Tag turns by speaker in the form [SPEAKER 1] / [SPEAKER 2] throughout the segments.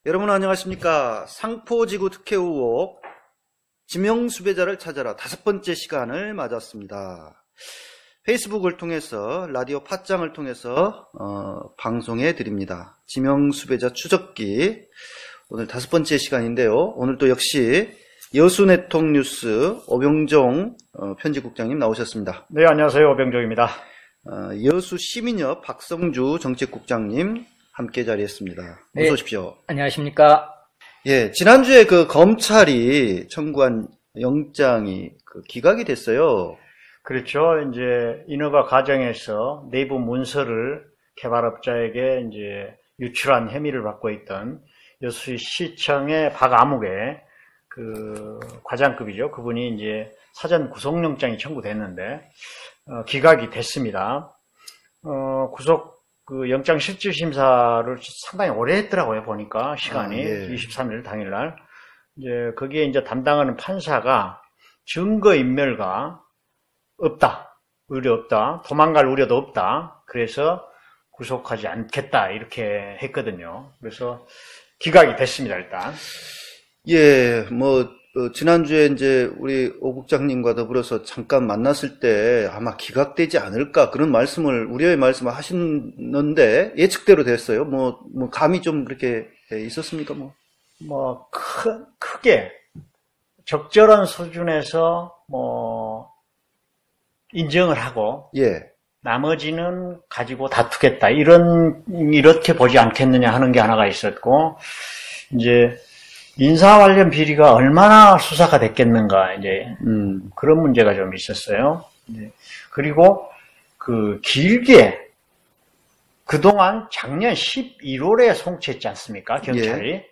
[SPEAKER 1] 여러분 안녕하십니까. 상포지구 특혜 의혹 지명수배자를 찾아라 5번째 시간을 맞았습니다. 페이스북을 통해서 라디오 팟짱을 통해서 방송해 드립니다. 지명수배자 추적기 오늘 5번째 시간인데요. 오늘 또 역시 여수네트워크뉴스 오병종 편집국장님 나오셨습니다.
[SPEAKER 2] 네, 안녕하세요. 오병종입니다.
[SPEAKER 1] 여수시민협 박성주 정책국장님 함께 자리했습니다.
[SPEAKER 3] 네,
[SPEAKER 1] 어서 오십시오.
[SPEAKER 3] 안녕하십니까.
[SPEAKER 1] 예, 지난주에 그 검찰이 청구한 영장이 기각이 됐어요.
[SPEAKER 2] 그렇죠. 이제 인허가 과정에서 내부 문서를 개발업자에게 이제 유출한 혐의를 받고 있던 여수시청의 박아무개 그 과장급이죠. 그분이 이제 사전 구속영장이 청구됐는데 기각이 됐습니다. 구속 그 영장 실질 심사를 상당히 오래 했더라고요. 보니까 시간이 23일 당일날 이제 거기에 이제 담당하는 판사가 증거 인멸과 없다, 우려 없다, 도망갈 우려도 없다. 그래서 구속하지 않겠다 이렇게 했거든요. 그래서 기각이 됐습니다. 일단.
[SPEAKER 1] 예, 지난주에 이제 우리 오 국장님과 더불어서 잠깐 만났을 때 아마 기각되지 않을까 그런 우려의 말씀을 하시는데 예측대로 됐어요. 감이 좀 그렇게 있었습니까?
[SPEAKER 2] 크게 적절한 수준에서 인정을 하고 나머지는 가지고 다투겠다 이렇게 보지 않겠느냐 하는 게 하나가 있었고 이제 인사 관련 비리가 얼마나 수사가 됐겠는가, 이제, 그런 문제가 좀 있었어요. 그리고, 길게, 그동안 작년 11월에 송치했지 않습니까? 경찰이.
[SPEAKER 1] 예.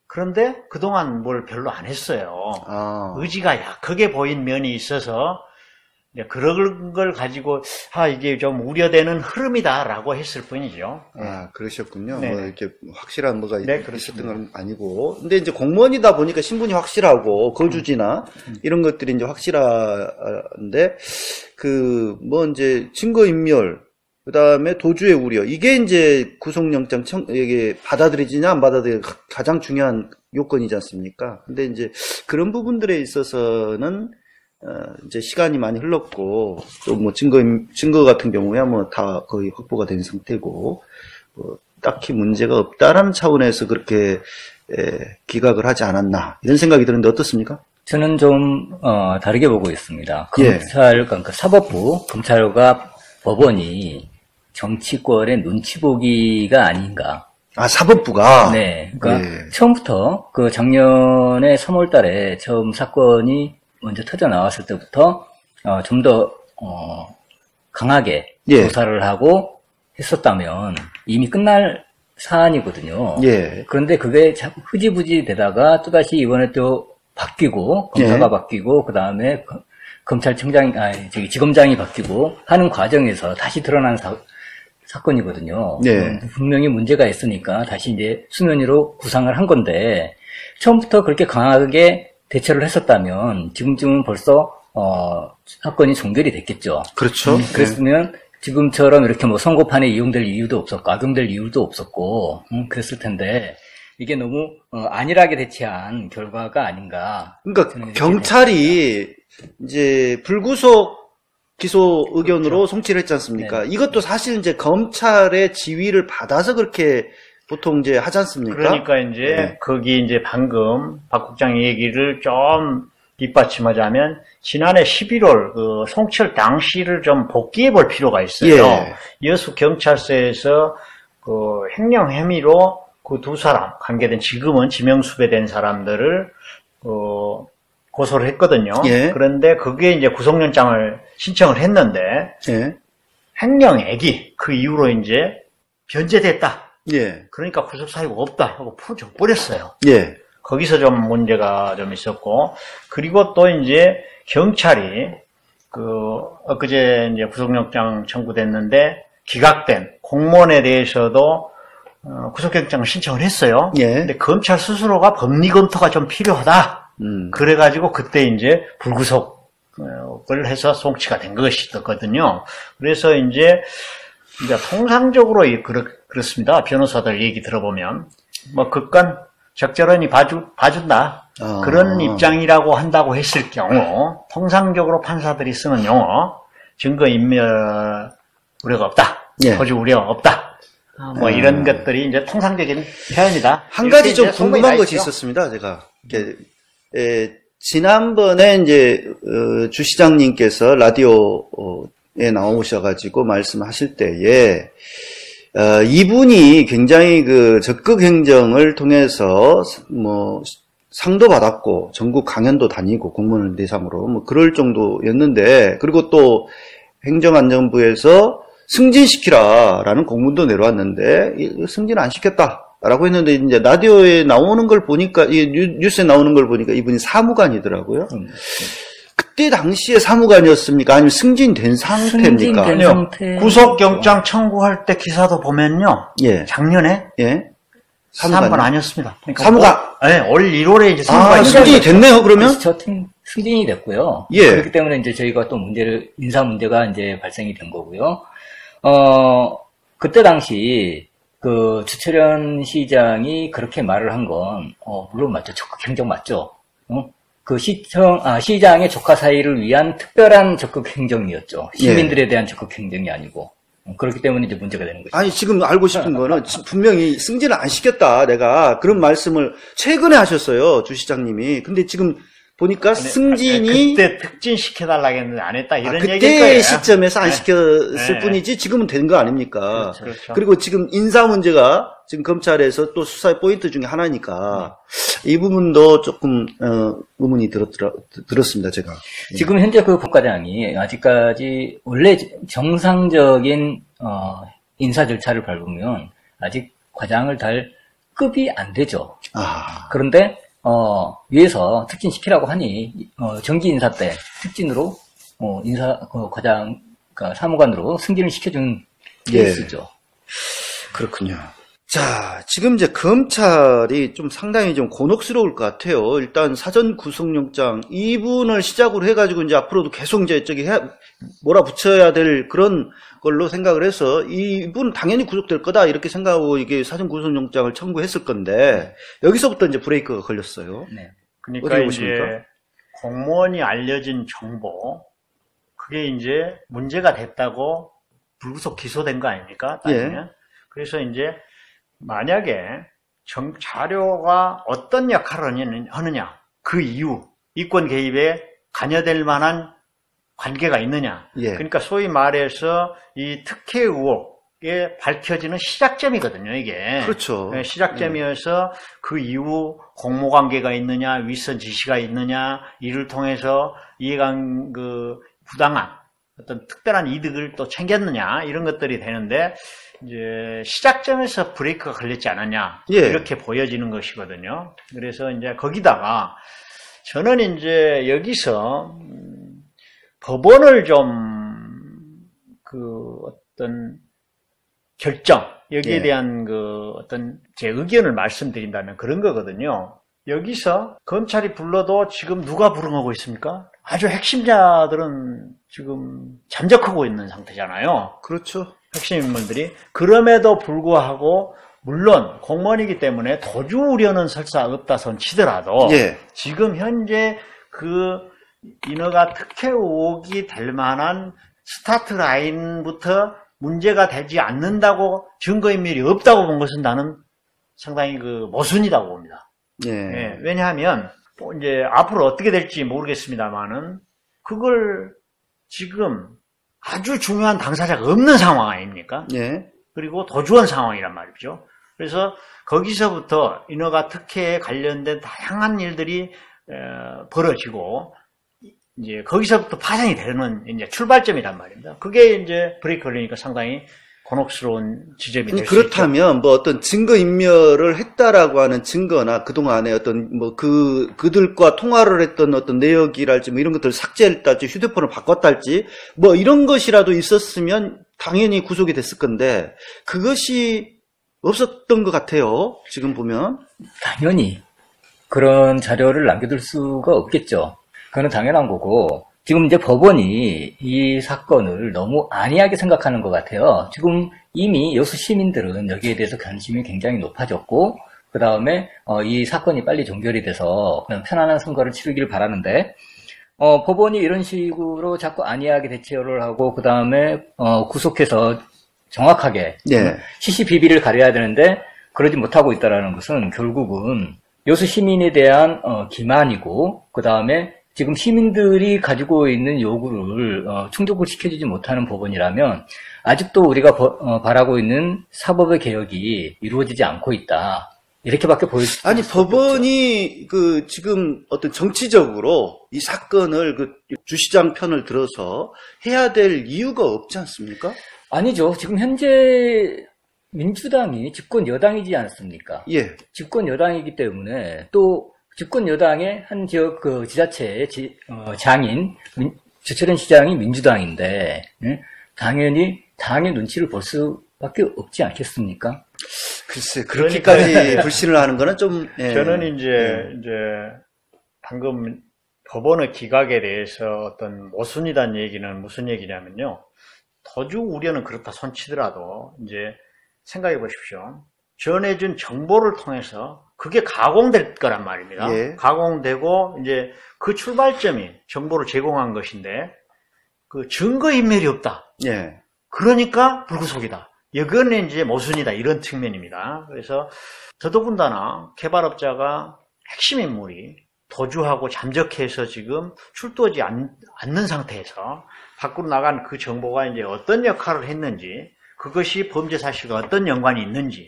[SPEAKER 2] 그런데 그동안 뭘 별로 안 했어요. 의지가 약하게 보인 면이 있어서, 그런 걸 가지고, 이게 좀 우려되는 흐름이다라고 했을 뿐이죠.
[SPEAKER 1] 그러셨군요.
[SPEAKER 2] 네.
[SPEAKER 1] 이렇게 확실한 뭐가
[SPEAKER 2] 그렇습니다.
[SPEAKER 1] 있었던 건 아니고. 근데 이제 공무원이다 보니까 신분이 확실하고, 거주지나, 이런 것들이 이제 확실한데, 이제 증거인멸, 그 다음에 도주의 우려, 이게 이제 구속영장 이게 받아들이지냐 안 받아들이냐 가장 중요한 요건이지 않습니까? 근데 이제 그런 부분들에 있어서는, 이제 시간이 많이 흘렀고, 또 증거 같은 경우야 다 거의 확보가 된 상태고, 딱히 문제가 없다라는 차원에서 그렇게, 기각을 하지 않았나, 이런 생각이 드는데 어떻습니까?
[SPEAKER 3] 저는 좀, 다르게 보고 있습니다. 그러니까 사법부, 검찰과 법원이 정치권의 눈치 보기가 아닌가.
[SPEAKER 1] 사법부가?
[SPEAKER 3] 네. 그러니까 처음부터 작년에 3월 달에 처음 사건이 먼저 터져 나왔을 때부터 좀 더 강하게 조사를 하고 했었다면 이미 끝날 사안이거든요. 그런데 그게 자꾸 흐지부지 되다가 또다시 이번에 또 바뀌고 검사가 바뀌고 그 다음에 지검장이 바뀌고 하는 과정에서 다시 드러난 사건이거든요. 분명히 문제가 있으니까 다시 이제 수면 위로 구상을 한 건데 처음부터 그렇게 강하게 대처를 했었다면 지금쯤은 벌써 사건이 종결이 됐겠죠.
[SPEAKER 1] 그렇죠.
[SPEAKER 3] 그랬으면 지금처럼 이렇게 선고판에 이용될 이유도 없었고 악용될 이유도 없었고 그랬을 텐데 이게 너무 안일하게 대처한 결과가 아닌가.
[SPEAKER 1] 그러니까 경찰이 이제 불구속 기소 의견으로 송치를 했지 않습니까? 이것도 사실 이제 검찰의 지휘를 받아서 그렇게 보통 이제 하지 않습니까?
[SPEAKER 2] 그러니까 이제 거기 이제 방금 박 국장 얘기를 좀 뒷받침하자면 지난해 11월 그 송치할 당시를 좀 복기해 볼 필요가 있어요. 여수 경찰서에서 그 횡령 혐의로 그 두 사람 관계된 지금은 지명수배된 사람들을 고소를 했거든요. 그런데 그게 이제 구속영장을 신청을 했는데 횡령액이 그 이후로 이제 변제됐다. 그러니까 구속 사유가 없다 하고 풀어줘 버렸어요. 거기서 좀 문제가 좀 있었고, 그리고 또 이제 경찰이 엊그제 이제 구속영장 청구됐는데 기각된 공무원에 대해서도 구속영장을 신청을 했어요. 근데 검찰 스스로가 법리 검토가 좀 필요하다. 그래가지고 그때 이제 불구속을 해서 송치가 된 것이었거든요. 그래서 이제 통상적으로 그렇습니다. 변호사들 얘기 들어보면 극간 적절히 봐준다. 그런 입장이라고 한다고 했을 경우 통상적으로 판사들이 쓰는 용어 증거인멸 우려가 없다.
[SPEAKER 1] 예.
[SPEAKER 2] 도주 우려가 없다. 뭐 이런 것들이 이제 통상적인 표현이다.
[SPEAKER 1] 한 가지 좀 궁금한 것이 있었습니다. 제가 지난번에 이제 주 시장님께서 라디오에 나오셔가지고 말씀하실 때에 이분이 굉장히 그 적극 행정을 통해서 뭐 상도 받았고 전국 강연도 다니고 공무원 대상으로 뭐 그럴 정도였는데, 그리고 또 행정안전부에서 승진시키라라는 공문도 내려왔는데 승진 안 시켰다라고 했는데, 이제 라디오에 나오는 걸 보니까, 뉴스에 나오는 걸 보니까 이분이 사무관이더라고요. 그때 당시에 사무관이었습니까? 아니면 승진된 상태입니까?
[SPEAKER 3] 승진된 상태.
[SPEAKER 2] 구속영장 청구할 때 기사도 보면요.
[SPEAKER 1] 예.
[SPEAKER 2] 작년에
[SPEAKER 1] 예.
[SPEAKER 2] 사무관 아니었습니다. 그러니까
[SPEAKER 1] 사무관.
[SPEAKER 2] 네, 올 1월에 이제 사무관이
[SPEAKER 1] 승진이 됐네요, 그러면?
[SPEAKER 3] 저 팀 승진이 됐고요.
[SPEAKER 1] 예.
[SPEAKER 3] 그렇기 때문에 이제 저희가 또 인사 문제가 이제 발생이 된 거고요. 그때 당시 그 주철현 시장이 그렇게 말을 한 건, 물론 맞죠. 적극 행정 맞죠. 그 시장의 조카 사이를 위한 특별한 적극 행정이었죠. 시민들에 대한 적극 행정이 아니고. 그렇기 때문에 이제 문제가 되는 거죠.
[SPEAKER 1] 아니, 지금 알고 싶은 거는 분명히 승진을 안 시켰다, 내가. 그런 말씀을 최근에 하셨어요, 주 시장님이. 근데 지금 보니까 승진이.
[SPEAKER 2] 그때 특진시켜달라고 했는데 안 했다, 이런 얘기일
[SPEAKER 1] 그때
[SPEAKER 2] 거예요.
[SPEAKER 1] 시점에서 안 시켰을 뿐이지 지금은 된 거 아닙니까?
[SPEAKER 2] 그렇죠.
[SPEAKER 1] 그리고 지금 인사 문제가 지금 검찰에서 또 수사의 포인트 중에 하나니까 이 부분도 조금 의문이 들었습니다, 제가.
[SPEAKER 3] 지금 현재 그 법과장이 아직까지 원래 정상적인 인사 절차를 밟으면 아직 과장을 달 급이 안 되죠. 그런데 위에서 특진시키라고 하니 정기 인사 때 특진으로 과장, 그러니까 사무관으로 승진을 시켜준 케이스죠.
[SPEAKER 1] 그렇군요. 자, 지금 이제 검찰이 좀 상당히 좀 곤혹스러울 것 같아요. 일단 사전 구속영장 이분을 시작으로 해가지고 이제 앞으로도 계속 이제 몰아붙여야 될 그런 걸로 생각을 해서 이분 당연히 구속될 거다 이렇게 생각하고 이게 사전 구속영장을 청구했을 건데 여기서부터 이제 브레이크가 걸렸어요.
[SPEAKER 2] 네. 그러니까 이제 공무원이 알려진 정보, 그게 이제 문제가 됐다고 불구속 기소된 거 아닙니까? 따지면. 그래서 이제 만약에 자료가 어떤 역할을 하느냐, 그 이유, 이권 개입에 관여될 만한 관계가 있느냐. 그러니까 소위 말해서 이 특혜 의혹에 밝혀지는 시작점이거든요, 이게.
[SPEAKER 1] 그렇죠.
[SPEAKER 2] 시작점이어서 그 이후 공모관계가 있느냐, 윗선 지시가 있느냐, 이를 통해서 이해관 부당한 어떤 특별한 이득을 또 챙겼느냐, 이런 것들이 되는데, 이제 시작점에서 브레이크가 걸렸지 않았냐, 이렇게 보여지는 것이거든요. 그래서 이제 거기다가 저는 이제 여기서 법원을 좀 어떤 결정, 여기에 대한 어떤 제 의견을 말씀드린다면 그런 거거든요. 여기서 검찰이 불러도 지금 누가 불응하고 있습니까? 아주 핵심자들은 지금 잠적하고 있는 상태잖아요.
[SPEAKER 1] 그렇죠.
[SPEAKER 2] 핵심 인물들이. 그럼에도 불구하고 물론 공무원이기 때문에 도주 우려는 설사 없다 손 치더라도 지금 현재 인허가 특혜 의혹이 될 만한 스타트 라인부터 문제가 되지 않는다고 증거인멸이 없다고 본 것은 나는 상당히 모순이라고 봅니다. 왜냐하면 이제 앞으로 어떻게 될지 모르겠습니다만은 그걸 지금 아주 중요한 당사자가 없는 상황 아닙니까? 그리고 도주한 상황이란 말이죠. 그래서 거기서부터 인허가 특혜에 관련된 다양한 일들이 벌어지고 이제 거기서부터 파생이 되는 이제 출발점이란 말입니다. 그게 이제 브레이크 걸리니까 상당히 곤혹스러운 지점이 될 수 있죠.
[SPEAKER 1] 그렇다면 뭐 어떤 증거 인멸을 했다라고 하는 증거나 그동안에 어떤 뭐 그들과 통화를 했던 어떤 내역이랄지 뭐 이런 것들을 삭제했달지 휴대폰을 바꿨달지 뭐 이런 것이라도 있었으면 당연히 구속이 됐을 건데 그것이 없었던 것 같아요. 지금 보면.
[SPEAKER 3] 당연히 그런 자료를 남겨둘 수가 없겠죠. 그건 당연한 거고 지금 이제 법원이 이 사건을 너무 안이하게 생각하는 것 같아요. 지금 이미 여수 시민들은 여기에 대해서 관심이 굉장히 높아졌고 그 다음에 이 사건이 빨리 종결이 돼서 그냥 편안한 선거를 치르길 바라는데 법원이 이런 식으로 자꾸 안이하게 대처를 하고 그 다음에 구속해서 정확하게
[SPEAKER 1] 네.
[SPEAKER 3] 시시비비를 가려야 되는데 그러지 못하고 있다는 것은 결국은 여수 시민에 대한 기만이고 그 다음에 지금 시민들이 가지고 있는 요구를 충족을 시켜주지 못하는 법원이라면 아직도 우리가 바라고 있는 사법의 개혁이 이루어지지 않고 있다. 이렇게밖에 보일 수
[SPEAKER 1] 아니 법원이 그 지금 어떤 정치적으로 이 사건을 그 주시장 편을 들어서 해야 될 이유가 없지 않습니까?
[SPEAKER 3] 아니죠. 지금 현재 민주당이 집권 여당이지 않습니까?
[SPEAKER 1] 예.
[SPEAKER 3] 집권 여당이기 때문에 또 집권 여당의 한 지역 그 지자체의 장인 주철현 시장이 민주당인데 당연히 당의 눈치를 볼 수밖에 없지 않겠습니까?
[SPEAKER 1] 글쎄 그렇게까지 불신을 하는 거는 좀
[SPEAKER 2] 저는 이제 방금 법원의 기각에 대해서 어떤 모순이란 얘기는 무슨 얘기냐면요. 도주 우려는 그렇다 손치더라도 이제 생각해 보십시오. 전해준 정보를 통해서 그게 가공될 거란 말입니다.
[SPEAKER 1] 예.
[SPEAKER 2] 가공되고 이제 그 출발점이 정보를 제공한 것인데 그 증거인멸이 없다.
[SPEAKER 1] 예.
[SPEAKER 2] 그러니까 불구속이다. 이거는 이제 모순이다. 이런 측면입니다. 그래서 더더군다나 개발업자가 핵심 인물이 도주하고 잠적해서 지금 출두하지 않는 상태에서 밖으로 나간 그 정보가 이제 어떤 역할을 했는지, 그것이 범죄 사실과 어떤 연관이 있는지,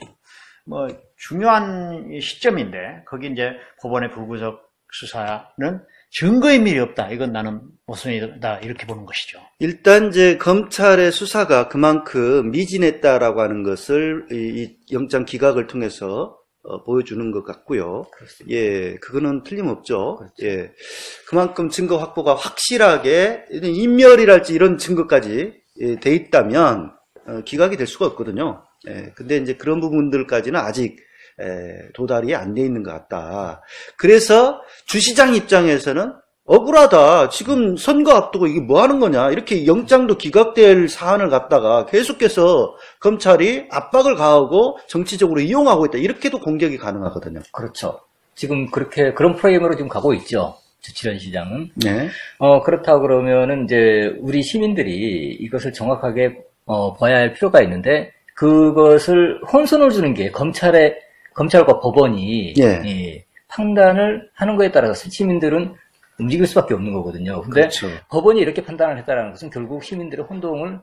[SPEAKER 2] 뭐 중요한 시점인데 거기 이제 법원의 불구속 수사는 증거인멸이 없다. 이건 나는 모순이다. 이렇게 보는 것이죠.
[SPEAKER 1] 일단 이제 검찰의 수사가 그만큼 미진했다라고 하는 것을 이 영장 기각을 통해서 보여주는 것 같고요.
[SPEAKER 3] 그렇습니다.
[SPEAKER 1] 예, 그거는 틀림없죠.
[SPEAKER 3] 그렇죠.
[SPEAKER 1] 예, 그만큼 증거 확보가 확실하게 인멸이랄지 이런 증거까지 돼 있다면 기각이 될 수가 없거든요. 예, 근데 이제 그런 부분들까지는 아직 도달이 안 돼 있는 것 같다. 그래서 주시장 입장에서는 억울하다. 지금 선거 앞두고 이게 뭐 하는 거냐. 이렇게 영장도 기각될 사안을 갖다가 계속해서 검찰이 압박을 가하고 정치적으로 이용하고 있다. 이렇게도 공격이 가능하거든요.
[SPEAKER 3] 그렇죠. 지금 그런 프레임으로 지금 가고 있죠. 주철현 시장은.
[SPEAKER 1] 네.
[SPEAKER 3] 그렇다고 그러면은 이제 우리 시민들이 이것을 정확하게 봐야 할 필요가 있는데 그것을 혼선을 주는 게 검찰과 법원이
[SPEAKER 1] 예.
[SPEAKER 3] 판단을 하는 거에 따라서 시민들은 움직일 수밖에 없는 거거든요. 근데
[SPEAKER 1] 그렇죠.
[SPEAKER 3] 법원이 이렇게 판단을 했다는 것은 결국 시민들의 혼동을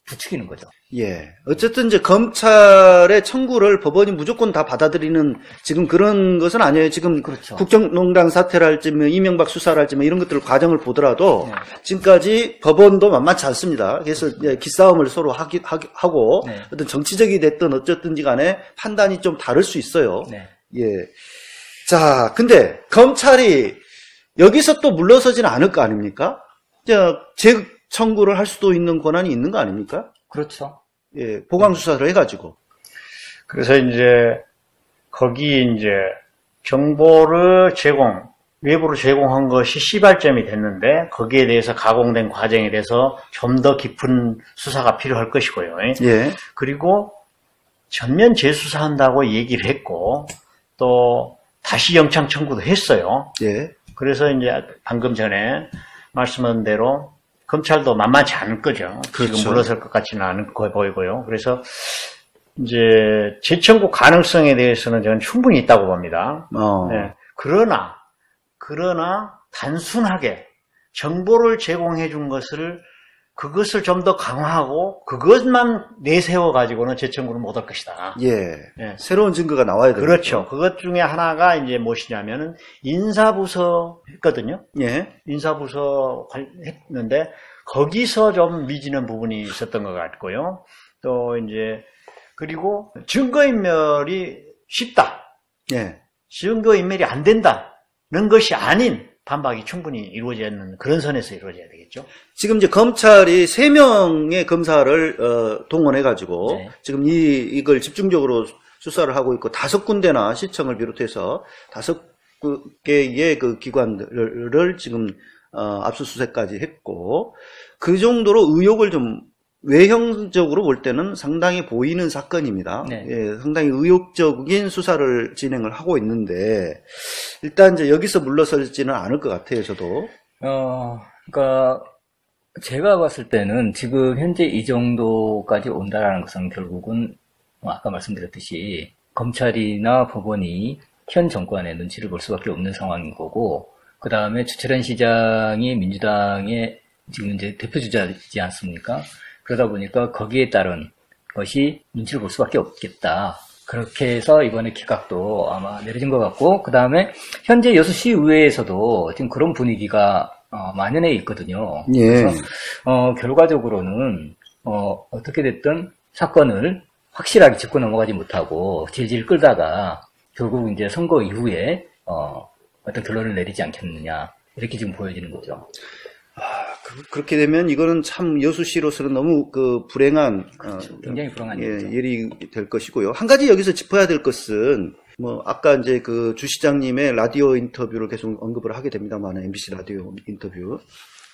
[SPEAKER 3] 부추기는 거죠.
[SPEAKER 1] 예. 어쨌든 이제 검찰의 청구를 법원이 무조건 다 받아들이는 지금 그런 것은 아니에요. 지금
[SPEAKER 3] 그렇죠.
[SPEAKER 1] 국정농단 사태랄지 뭐 이명박 수사랄지 뭐 이런 것들 과정을 보더라도
[SPEAKER 3] 네.
[SPEAKER 1] 지금까지 법원도 만만치 않습니다. 그래서 기싸움을 서로 하고
[SPEAKER 3] 네.
[SPEAKER 1] 어떤 정치적이 됐든 어쨌든지 간에 판단이 좀 다를 수 있어요.
[SPEAKER 3] 네.
[SPEAKER 1] 예. 자, 근데 검찰이 여기서 또 물러서지는 않을 거 아닙니까? 청구를 할 수도 있는 권한이 있는 거 아닙니까?
[SPEAKER 3] 그렇죠.
[SPEAKER 1] 예, 보강 수사를 해가지고.
[SPEAKER 2] 그래서 이제 거기 이제 정보를 외부로 제공한 것이 시발점이 됐는데 거기에 대해서 가공된 과정에 대해서 좀 더 깊은 수사가 필요할 것이고요.
[SPEAKER 1] 예.
[SPEAKER 2] 그리고 전면 재수사한다고 얘기를 했고 또 다시 영장 청구도 했어요.
[SPEAKER 1] 예.
[SPEAKER 2] 그래서 이제 방금 전에 말씀한 대로 검찰도 만만치 않을 거죠.
[SPEAKER 1] 그렇죠.
[SPEAKER 2] 지금 물러설 것 같지는 않은 거 보이고요. 그래서 이제 재청구 가능성에 대해서는 저는 충분히 있다고 봅니다. 네. 그러나 단순하게 정보를 제공해 준 그것을 좀 더 강화하고 그것만 내세워 가지고는 재청구를 못할 것이다.
[SPEAKER 1] 예.
[SPEAKER 2] 네.
[SPEAKER 1] 새로운 증거가 나와야 되죠.
[SPEAKER 2] 그렇죠. 그것 중에 하나가 이제 무엇이냐면은 인사부서 했거든요.
[SPEAKER 1] 예.
[SPEAKER 2] 인사부서 했는데 거기서 좀 미지는 부분이 있었던 것 같고요. 또 이제 그리고 증거인멸이 쉽다.
[SPEAKER 1] 예.
[SPEAKER 2] 증거인멸이 안 된다는 것이 아닌 반박이 충분히 이루어져야 하는 그런 선에서 이루어져야 되겠죠.
[SPEAKER 1] 지금 이제 검찰이 3명의 검사를 동원해가지고
[SPEAKER 3] 네.
[SPEAKER 1] 지금 이걸 집중적으로 수사를 하고 있고 5군데나 시청을 비롯해서 5개의 그 기관들을 지금 압수수색까지 했고 그 정도로 의혹을 좀 외형적으로 볼 때는 상당히 보이는 사건입니다.
[SPEAKER 3] 네.
[SPEAKER 1] 예, 상당히 의욕적인 수사를 진행을 하고 있는데 일단 이제 여기서 물러설지는 않을 것 같아요, 저도.
[SPEAKER 3] 그러니까 제가 봤을 때는 지금 현재 이 정도까지 온다라는 것은 결국은 아까 말씀드렸듯이 검찰이나 법원이 현 정권의 눈치를 볼 수밖에 없는 상황인 거고, 그 다음에 주철현 시장이 민주당의 지금 이제 대표주자이지 않습니까? 그러다 보니까 거기에 따른 것이 눈치를 볼 수밖에 없겠다. 그렇게 해서 이번에 기각도 아마 내려진 것 같고, 그 다음에 현재 여수시의회에서도 지금 그런 분위기가 만연해 있거든요.
[SPEAKER 1] 예.
[SPEAKER 3] 그래서 결과적으로는 어떻게 됐든 사건을 확실하게 짚고 넘어가지 못하고 질질 끌다가 결국 이제 선거 이후에 어떤 결론을 내리지 않겠느냐, 이렇게 지금 보여지는 거죠.
[SPEAKER 1] 그렇게 되면 이거는 참 여수시로서는 너무 불행한,
[SPEAKER 3] 굉장히 불행한
[SPEAKER 1] 일이 될 것이고요. 한 가지 여기서 짚어야 될 것은, 아까 이제 주 시장님의 라디오 인터뷰를 계속 언급을 하게 됩니다만, MBC 라디오 인터뷰.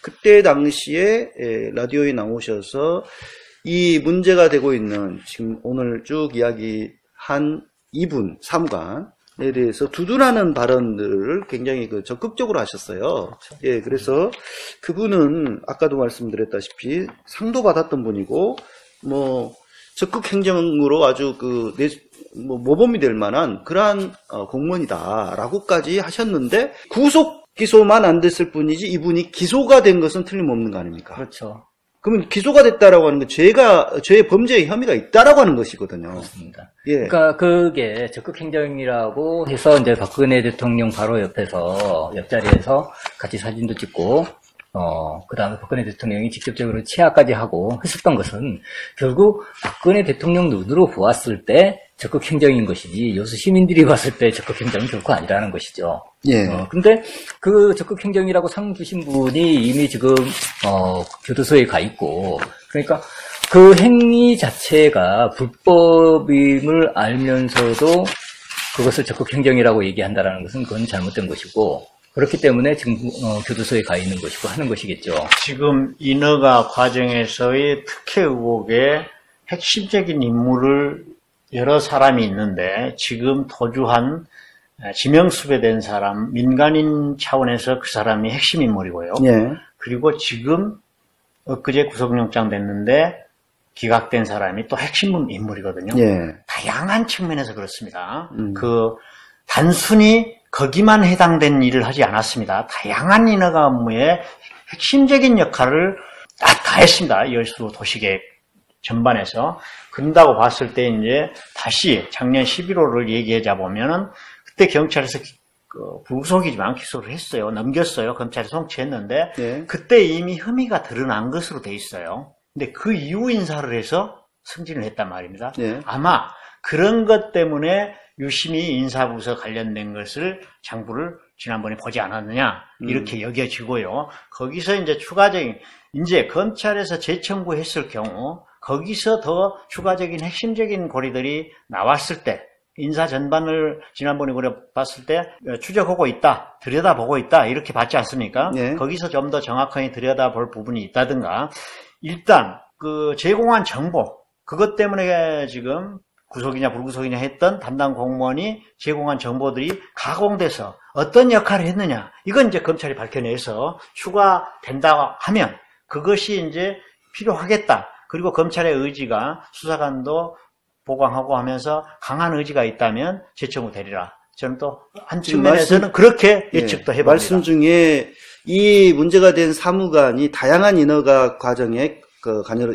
[SPEAKER 1] 그때 당시에 라디오에 나오셔서 이 문제가 되고 있는 지금 오늘 쭉 이야기한 이분 사무관에 대해서 두둔하는 발언들을 굉장히 적극적으로 하셨어요. 예, 그래서 그분은 아까도 말씀드렸다시피 상도 받았던 분이고 적극 행정으로 아주 모범이 될 만한 그러한 공무원이다라고까지 하셨는데 구속 기소만 안 됐을 뿐이지 이분이 기소가 된 것은 틀림없는 거 아닙니까?
[SPEAKER 3] 그렇죠.
[SPEAKER 1] 그러면 기소가 됐다라고 하는 건 죄의 범죄의 혐의가 있다라고 하는 것이거든요.
[SPEAKER 3] 그렇습니다.
[SPEAKER 1] 예.
[SPEAKER 3] 그러니까 그게 적극 행정이라고 해서 이제 박근혜 대통령 바로 옆자리에서 같이 사진도 찍고, 그 다음에 박근혜 대통령이 직접적으로 치하까지 하고 했었던 것은 결국 박근혜 대통령 눈으로 보았을 때 적극 행정인 것이지 여수 시민들이 봤을 때 적극 행정은 결코 아니라는 것이죠.
[SPEAKER 1] 예.
[SPEAKER 3] 근데 그 적극 행정이라고 상 주신 분이 이미 지금 교도소에 가 있고, 그러니까 그 행위 자체가 불법임을 알면서도 그것을 적극 행정이라고 얘기한다라는 것은 그건 잘못된 것이고, 그렇기 때문에 지금 교도소에 가 있는 것이고 하는 것이겠죠.
[SPEAKER 2] 지금 인허가 과정에서의 특혜 의혹의 핵심적인 인물을 여러 사람이 있는데 지금 도주한 지명수배된 사람, 민간인 차원에서 그 사람이 핵심 인물이고요.
[SPEAKER 1] 예.
[SPEAKER 2] 그리고 지금 엊그제 구속영장 됐는데 기각된 사람이 또 핵심 인물이거든요.
[SPEAKER 1] 예.
[SPEAKER 2] 다양한 측면에서 그렇습니다. 단순히 거기만 해당된 일을 하지 않았습니다. 다양한 인허가 업무에 핵심적인 역할을 다 했습니다. 여수 도시계획 전반에서. 그런다고 봤을 때 이제 다시 작년 11월을 얘기하자 보면은 그때 경찰에서 불구속이지만 기소를 했어요. 넘겼어요. 검찰에 송치했는데
[SPEAKER 1] 네.
[SPEAKER 2] 그때 이미 혐의가 드러난 것으로 돼 있어요. 근데 그 이후 인사를 해서 승진을 했단 말입니다.
[SPEAKER 1] 네.
[SPEAKER 2] 아마 그런 것 때문에 유심히 인사부서 관련된 것을 장부를 지난번에 보지 않았느냐 이렇게 여겨지고요. 거기서 이제 추가적인 이제 검찰에서 재청구했을 경우 거기서 더 추가적인 핵심적인 고리들이 나왔을 때 인사 전반을 지난번에 우리가 봤을 때 추적하고 있다, 들여다보고 있다 이렇게 봤지 않습니까?
[SPEAKER 1] 네.
[SPEAKER 2] 거기서 좀 더 정확하게 들여다볼 부분이 있다든가 일단 제공한 정보 그것 때문에 지금 구속이냐 불구속이냐 했던 담당 공무원이 제공한 정보들이 가공돼서 어떤 역할을 했느냐 이건 이제 검찰이 밝혀내서 추가된다고 하면 그것이 이제 필요하겠다. 그리고 검찰의 의지가 수사관도 보강하고 하면서 강한 의지가 있다면 재청구 되리라. 저는 또 한 측면에서는 그렇게 예측도 해봅니다.
[SPEAKER 1] 말씀 중에 이 문제가 된 사무관이 다양한 인허가 과정에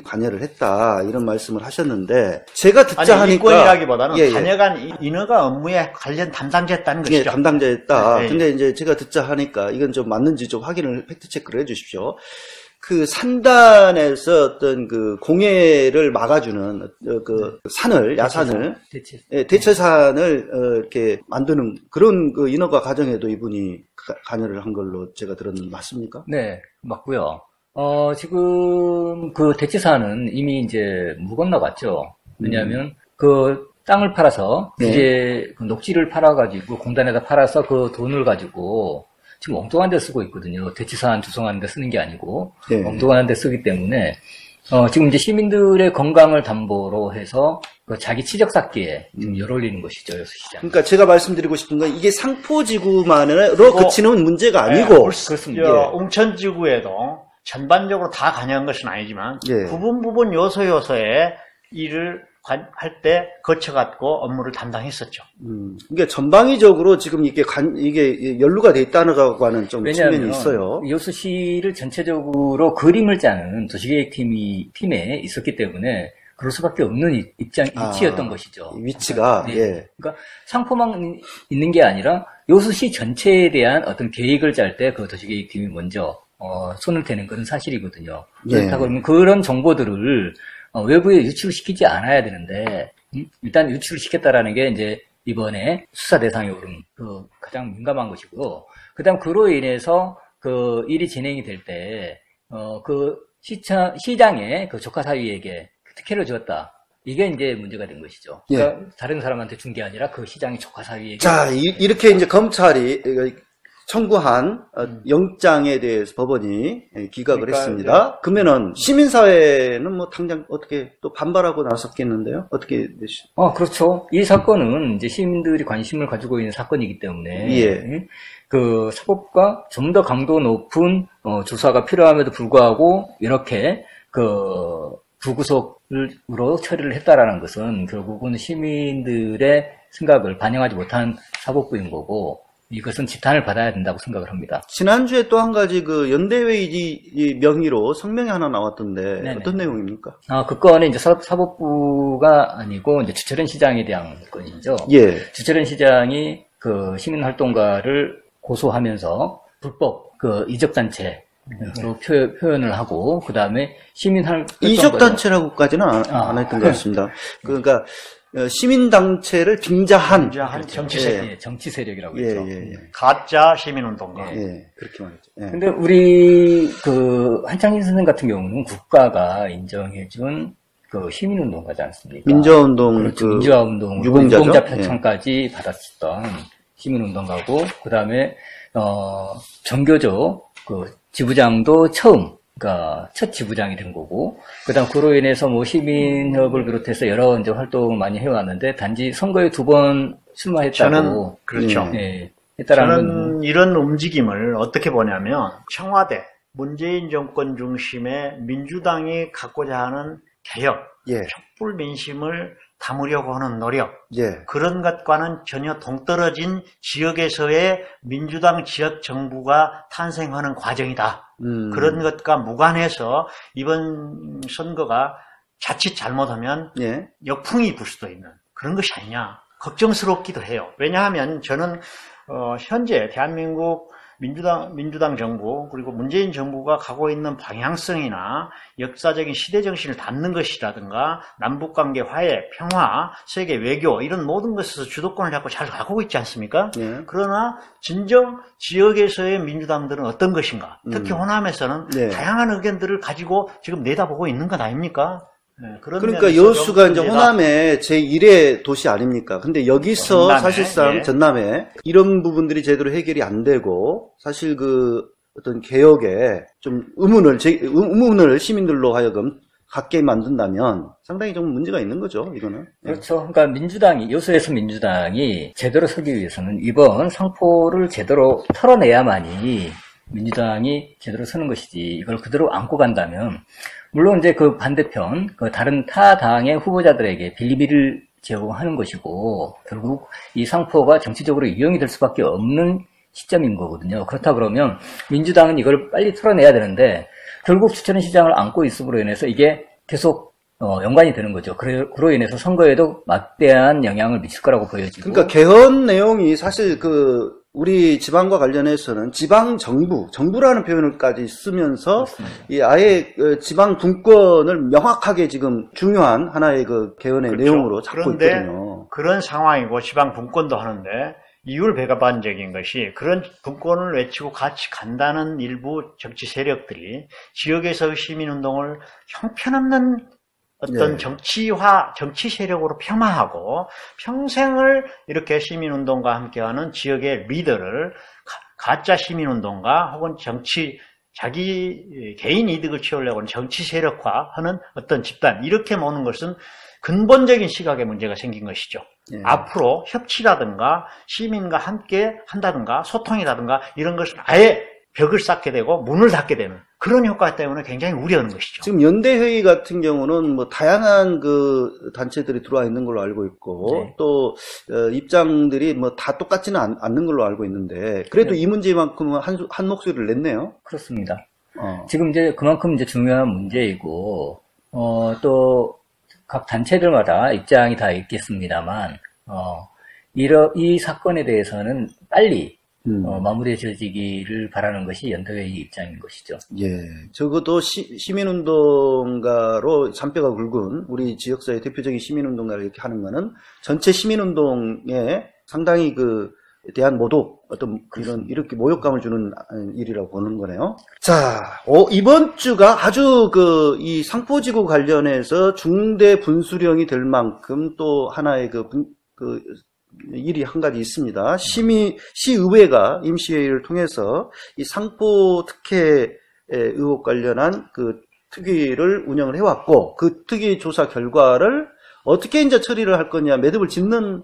[SPEAKER 1] 관여를 했다 이런 말씀을 하셨는데 제가 듣자 하니까
[SPEAKER 2] 인권이라기보다는 관여간 인허가 업무에 관련 담당자였다는 것이죠.
[SPEAKER 1] 예, 담당자였다.
[SPEAKER 2] 네,
[SPEAKER 1] 근데 이제 제가 듣자 하니까 이건 좀 맞는지 좀 확인을 팩트 체크를 해주십시오. 산단에서 어떤 공해를 막아주는 산을 야산을 대체산을 이렇게 만드는 그런 인허가 과정에도 이분이 관여를 한 걸로 제가 들었는데 맞습니까?
[SPEAKER 3] 네, 맞고요. 지금 대체산은 이미 이제 묵었나봤죠. 왜냐하면 땅을 팔아서 이제 녹지를 팔아가지고 공단에다 팔아서 그 돈을 가지고 지금 엉뚱한 데 쓰고 있거든요. 대치산 조성하는 데 쓰는 게 아니고 엉뚱한 데 쓰기 때문에 지금 이제 시민들의 건강을 담보로 해서 그 자기 치적 쌓기에 지금 열올리는 것이죠, 여수시장.
[SPEAKER 1] 그러니까 제가 말씀드리고 싶은 건 이게 상포지구만으로 그치는 문제가 아니고.
[SPEAKER 2] 그렇습니다. 웅천지구에도 전반적으로 다 관여한 것은 아니지만 부분 요소에 일을 할 때 거쳐갖고 업무를 담당했었죠.
[SPEAKER 1] 그러니까 전방위적으로 지금 이게 연루가 돼 있다는 거와는 좀 측면이 있어요.
[SPEAKER 3] 여수시를 전체적으로 그림을 짜는 도시계획팀에 있었기 때문에 그럴 수밖에 없는 위치였던 것이죠.
[SPEAKER 1] 위치가.
[SPEAKER 3] 네. 그러니까 상포만 있는 게 아니라 여수시 전체에 대한 어떤 계획을 짤 때 그 도시계획팀이 먼저 손을 대는 것은 사실이거든요. 그렇다고 그러면 그런 정보들을 외부에 유출시키지 않아야 되는데, 일단 유출시켰다라는 게 이제 이번에 수사 대상에 오른 그 가장 민감한 것이고요. 그 다음 그로 인해서 그 일이 진행이 될 때, 그 시장의 그 조카 사위에게 특혜를 주었다. 이게 이제 문제가 된 것이죠. 그러니까 다른 사람한테 준 게 아니라 그 시장의 조카 사위에게.
[SPEAKER 1] 자, 이렇게 이제 검찰이 청구한 영장에 대해서 법원이 기각을 했습니다. 그러면은 시민사회는 뭐 당장 어떻게 또 반발하고 나섰겠는데요? 어떻게 되시죠?
[SPEAKER 3] 그렇죠. 이 사건은 이제 시민들이 관심을 가지고 있는 사건이기 때문에 그 사법과 좀 더 강도 높은 조사가 필요함에도 불구하고 이렇게 그 불구속으로 처리를 했다라는 것은 결국은 시민들의 생각을 반영하지 못한 사법부인 거고. 이것은 지탄을 받아야 된다고 생각을 합니다.
[SPEAKER 1] 지난주에 또 한 가지 그 연대회의 명의로 성명이 하나 나왔던데 네네. 어떤 내용입니까?
[SPEAKER 3] 그 건은 이제 사법부가 아니고 이제 주철현 시장에 대한 건이죠. 주철현 시장이 그 시민활동가를 고소하면서 불법 그 이적단체로 표현을 하고 그 다음에
[SPEAKER 1] 이적단체라고까지는 안 했던 것 같습니다. 그러니까 시민단체를 빙자한
[SPEAKER 3] 정치 세력이라고 했죠.
[SPEAKER 2] 가짜 시민운동가.
[SPEAKER 1] 그렇게 말했죠.
[SPEAKER 3] 근데 우리 그 한창진 선생 같은 경우는 국가가 인정해준 그 시민운동가지 않습니까?
[SPEAKER 1] 민주화운동,
[SPEAKER 3] 그렇죠. 민주화운동 유공자 표창까지 받았었던 시민운동가고, 그 다음에 정교조 그 지부장도 그러니까 첫 지부장이 된 거고, 그다음 그로 인해서 뭐 시민협을 비롯해서 여러 이제 활동을 많이 해왔는데 단지 선거에 2번 출마했다고.
[SPEAKER 2] 저는 그렇죠. 저는 이런 움직임을 어떻게 보냐면 청와대 문재인 정권 중심의 민주당이 갖고자 하는 개혁, 촛불 민심을 담으려고 하는 노력, 그런 것과는 전혀 동떨어진 지역에서의 민주당 지역 정부가 탄생하는 과정이다. 그런 것과 무관해서 이번 선거가 자칫 잘못하면 역풍이 불 수도 있는 그런 것이 아니냐 걱정스럽기도 해요. 왜냐하면 저는 현재 대한민국 민주당 정부 그리고 문재인 정부가 가고 있는 방향성이나 역사적인 시대정신을 담는 것이라든가 남북관계 화해, 평화, 세계 외교 이런 모든 것에서 주도권을 잡고 잘 가고 있지 않습니까? 그러나 진정 지역에서의 민주당들은 어떤 것인가? 특히 호남에서는 다양한 의견들을 가지고 지금 내다보고 있는 것 아닙니까?
[SPEAKER 1] 그러니까 여수가 이제 호남의 제1의 도시 아닙니까? 근데 여기서 전남에, 사실상 전남에 이런 부분들이 제대로 해결이 안 되고 사실 그 어떤 개혁에 좀 의문을 시민들로 하여금 갖게 만든다면 상당히 좀 문제가 있는 거죠, 이거는.
[SPEAKER 3] 그렇죠. 그러니까 여수에서 민주당이 제대로 서기 위해서는 이번 상포를 제대로 털어내야만이 민주당이 제대로 서는 것이지, 이걸 그대로 안고 간다면, 물론 이제 그 반대편, 그 다른 타 당의 후보자들에게 빌리비를 제공하는 것이고, 결국 이 상포가 정치적으로 이용이 될 수밖에 없는 시점인 거거든요. 그렇다 그러면 민주당은 이걸 빨리 털어내야 되는데, 결국 주철현 시장을 안고 있음으로 인해서 이게 계속 연관이 되는 거죠. 그로 인해서 선거에도 막대한 영향을 미칠 거라고 보여지고.
[SPEAKER 1] 그러니까 개헌 내용이 사실 우리 지방과 관련해서는 지방 정부라는 표현을까지 쓰면서 이 아예 지방 분권을 명확하게 지금 중요한 하나의 그 개헌의 내용으로 잡고 있거든요.
[SPEAKER 2] 그런 상황이고 지방 분권도 하는데 이율배반적인 것이 그런 분권을 외치고 같이 간다는 일부 정치 세력들이 지역에서의 시민운동을 형편없는 어떤 정치 세력으로 폄하하고 평생을 이렇게 시민운동과 함께하는 지역의 리더를 가짜 시민운동가 혹은 정치 자기 개인 이득을 채우려고 하는 정치 세력화하는 어떤 집단, 이렇게 보는 것은 근본적인 시각의 문제가 생긴 것이죠. 예. 앞으로 협치라든가 시민과 함께 한다든가 소통이라든가 이런 것은 아예 벽을 쌓게 되고 문을 닫게 되는 그런 효과 때문에 굉장히 우려하는 것이죠.
[SPEAKER 1] 지금 연대회의 같은 경우는 뭐 다양한 그 단체들이 들어와 있는 걸로 알고 있고, 네. 또 입장들이 뭐 다 똑같지는 않는 걸로 알고 있는데, 그래도 네. 이 문제만큼은 한 목소리를 냈네요.
[SPEAKER 3] 그렇습니다. 지금 이제 그만큼 이제 중요한 문제이고, 또 각 단체들마다 입장이 다 있겠습니다만, 이 사건에 대해서는 빨리 마무리해지기를 바라는 것이 연대회의 입장인 것이죠.
[SPEAKER 1] 예, 적어도 시민운동가로 잔뼈가 굵은 우리 지역사회 대표적인 시민운동가를 이렇게 하는 것은 전체 시민운동에 상당히 대한 모독, 어떤 이렇게 모욕감을 주는 일이라고 보는 거네요. 자, 이번 주가 아주 이 상포지구 관련해서 중대 분수령이 될 만큼 또 하나의 일이 한 가지 있습니다. 시의회가 임시회의를 통해서 이 상포 특혜 의혹 관련한 특위를 운영을 해왔고, 그 특위 조사 결과를 어떻게 이제 처리를 할 거냐, 매듭을 짓는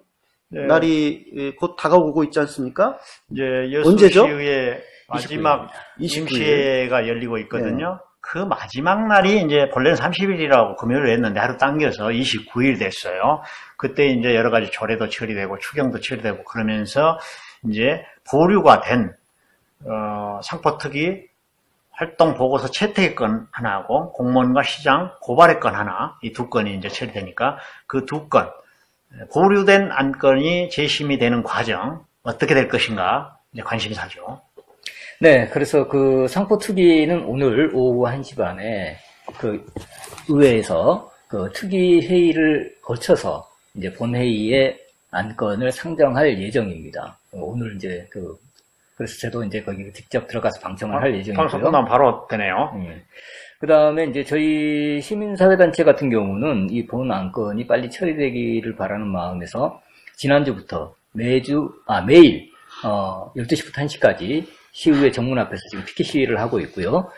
[SPEAKER 1] 네. 날이 곧 다가오고 있지 않습니까?
[SPEAKER 2] 이제 여수시의회 마지막 임시회가 열리고 있거든요. 네. 그 마지막 날이 이제 본래는 30일이라고 금요일을 했는데 하루 당겨서 29일 됐어요. 그때 이제 여러 가지 조례도 처리되고 추경도 처리되고 그러면서 이제 보류가 된 상포특위 활동 보고서 채택의 건 하나하고 공무원과 시장 고발의 건 하나, 이 두 건이 이제 처리되니까 그 두 건 보류된 안건이 재심이 되는 과정 어떻게 될 것인가 이제 관심사죠.
[SPEAKER 3] 네, 그래서 상포특위는 오늘 오후 1시 반에 의회에서 특위 회의를 거쳐서 이제 본회의에 안건을 상정할 예정입니다. 오늘 이제 그래서 저도 이제 거기 직접 들어가서 방청을 할 예정이고요.
[SPEAKER 2] 방송 끝나면 바로 되네요.
[SPEAKER 3] 그 다음에 이제 저희 시민사회단체 같은 경우는 이 본 안건이 빨리 처리되기를 바라는 마음에서 지난주부터 매일 12시부터 1시까지 시의회 정문 앞에서 지금 피켓 시위를 하고 있고요.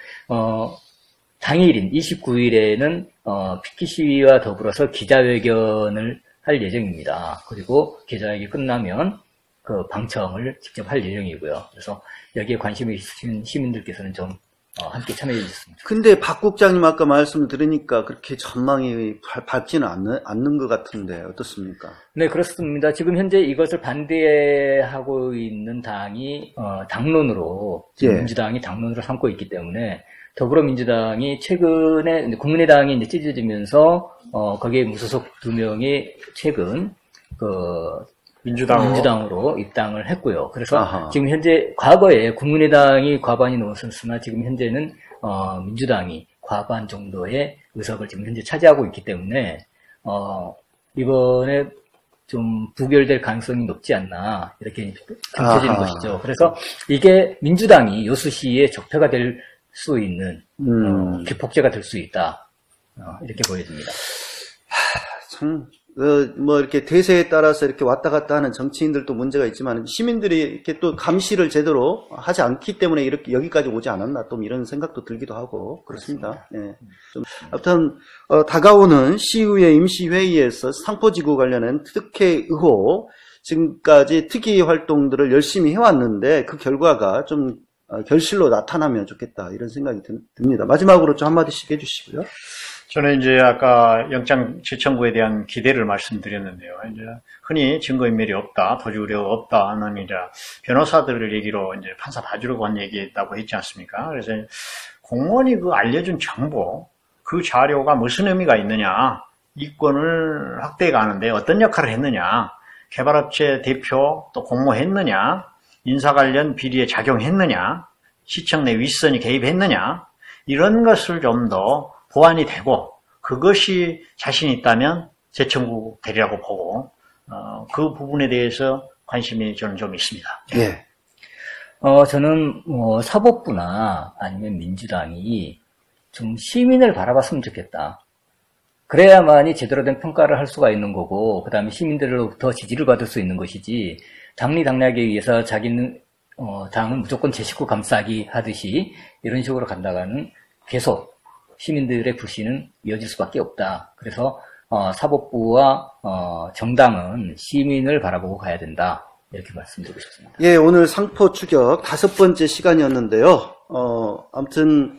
[SPEAKER 3] 당일인 29일에는 피켓 시위와 더불어서 기자회견을 할 예정입니다. 그리고 기자회견이 끝나면 방청을 직접 할 예정이고요. 그래서 여기에 관심이 있으신 시민들께서는 좀 함께 참여해 주셨습니다.
[SPEAKER 1] 근데 박 국장님 아까 말씀을 들으니까 그렇게 전망이 밝지는 않는 것 같은데 어떻습니까?
[SPEAKER 3] 네, 그렇습니다. 지금 현재 이것을 반대하고 있는 당이 당론으로 민주당이 당론으로 삼고 있기 때문에 더불어민주당이 최근에 국민의당이 이제 찢어지면서 거기에 무소속 2명이 최근 민주당으로 입당을 했고요. 그래서 지금 현재 과거에 국민의당이 과반이 넘었으나 지금 현재는 민주당이 과반 정도의 의석을 지금 현재 차지하고 있기 때문에 이번에 좀 부결될 가능성이 높지 않나 이렇게 펼쳐지는 것이죠. 그래서 이게 민주당이 여수시의 적폐가 될 수 있는 기폭제가 될 수 있다 이렇게 보여집니다.
[SPEAKER 1] 참. 이렇게 대세에 따라서 이렇게 왔다 갔다 하는 정치인들도 문제가 있지만 시민들이 이렇게 또 감시를 제대로 하지 않기 때문에 이렇게 여기까지 오지 않았나 또 이런 생각도 들기도 하고 그렇습니다. 예. 좀 아무튼 다가오는 시의회 임시회의에서 상포지구 관련한 특혜 의혹 지금까지 특위 활동들을 열심히 해왔는데 그 결과가 좀 결실로 나타나면 좋겠다 이런 생각이 듭니다. 마지막으로 좀 한마디씩 해주시고요.
[SPEAKER 2] 저는 이제 아까 영장 재청구에 대한 기대를 말씀드렸는데요. 이제 흔히 증거인멸이 없다, 도주 우려가 없다는 이제 변호사들을 얘기로 이제 판사 봐주려고 한 얘기했다고 했지 않습니까? 그래서 공무원이 알려준 정보, 그 자료가 무슨 의미가 있느냐, 이권을 확대해 가는데 어떤 역할을 했느냐, 개발업체 대표 또 공모했느냐, 인사 관련 비리에 작용했느냐, 시청 내 윗선이 개입했느냐, 이런 것을 좀 더 보완이 되고 그것이 자신 있다면 재청구 되리라고 보고 그 부분에 대해서 관심이 저는 좀 있습니다.
[SPEAKER 1] 예.
[SPEAKER 3] 저는 사법부나 아니면 민주당이 좀 시민을 바라봤으면 좋겠다. 그래야만이 제대로 된 평가를 할 수가 있는 거고, 그 다음에 시민들로부터 지지를 받을 수 있는 것이지, 당리당략에 의해서 자기는 당은 무조건 제 식구 감싸기 하듯이 이런 식으로 간다가는 계속 시민들의 불신은 이어질 수밖에 없다. 그래서 사법부와 정당은 시민을 바라보고 가야 된다. 이렇게 말씀드리고 싶습니다.
[SPEAKER 1] 예, 오늘 상포 추격 5번째 시간이었는데요. 아무튼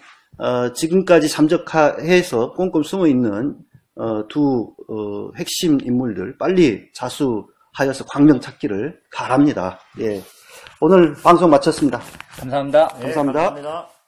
[SPEAKER 1] 지금까지 잠적해서 꼼꼼 숨어 있는 두 핵심 인물들 빨리 자수하여서 광명 찾기를 바랍니다. 예, 오늘 방송 마쳤습니다.
[SPEAKER 3] 감사합니다.
[SPEAKER 2] 네,
[SPEAKER 1] 감사합니다.
[SPEAKER 2] 감사합니다.